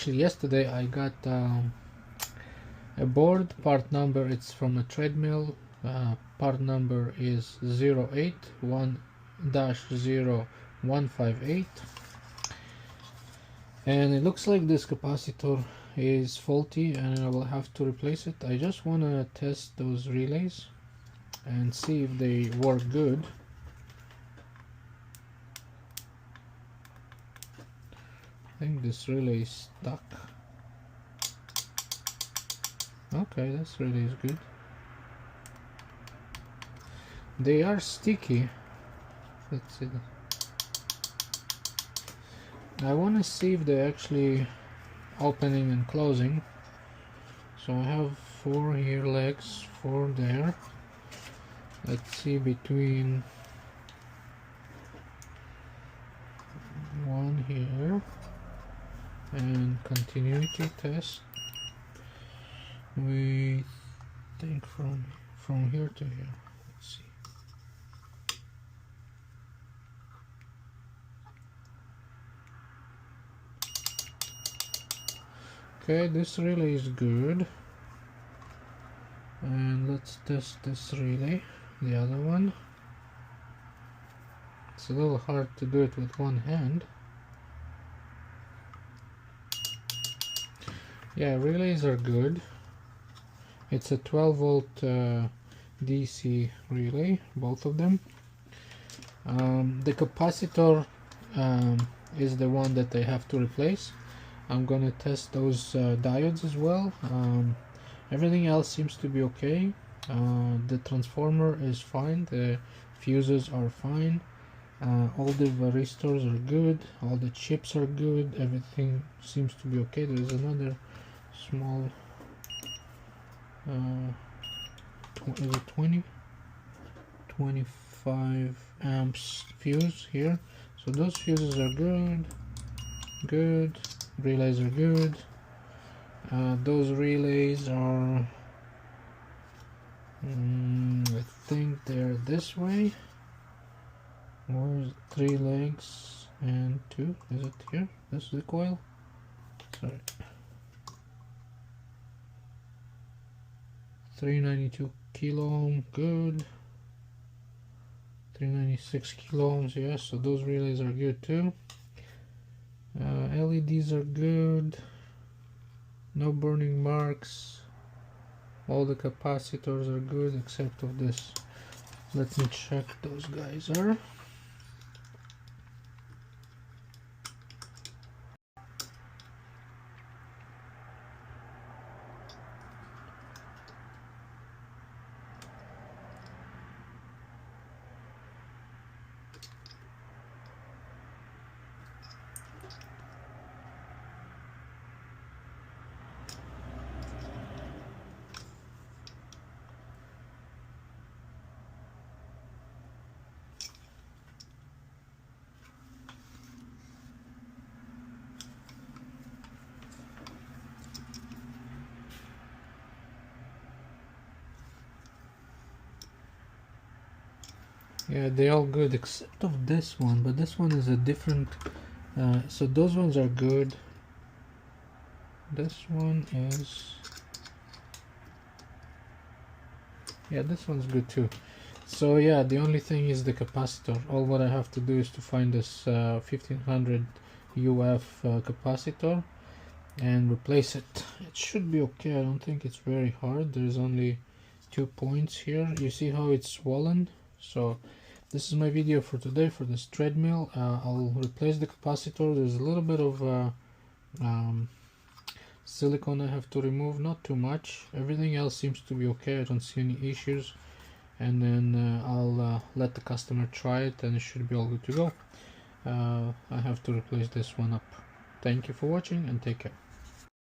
Yesterday I got a board. Part number, it's from a Treadmill. Part number is 081-0158, and it looks like this capacitor is faulty and I will have to replace it. I just want to test those relays and see if they work good. I think this relay is stuck. Okay, this relay is good. They are sticky. Let's see. I want to see if they're actually opening and closing. So I have 4 here legs, 4 there. Let's see between 1 here and continuity test. We think from here to here. Let's see. Okay, this relay is good, and let's test this relay, the other one. It's a little hard to do it with one hand. Yeah, relays are good. It's a 12 volt DC relay, both of them. The capacitor is the one that I have to replace. I'm gonna test those diodes as well. Everything else seems to be okay. The transformer is fine, the fuses are fine, all the varistors are good, all the chips are good, everything seems to be okay. There is another small is it 25 amps fuse here, so those fuses are good. Relays are good. Those relays are I think they're this way. Where's 3 legs and 2? Is it here? This is the coil. Sorry. 392 kilo ohm, good. 396 kilo ohms, yes, so those relays are good too. LEDs are good, no burning marks. All the capacitors are good except of this. Let me check those guys are. Yeah, they're all good except of this one, but this one is a different, so those ones are good. This one is, yeah, this one's good too. So yeah, the only thing is the capacitor. All what I have to do is to find this 1500 UF capacitor and replace it. It should be okay. I don't think it's very hard. There's only 2 points here. You see how it's swollen? So this is my video for today for this treadmill. I'll replace the capacitor. There's a little bit of silicone I have to remove, not too much. Everything else seems to be okay. I don't see any issues, and then I'll let the customer try it and it should be all good to go. I have to replace this one up. Thank you for watching and take care.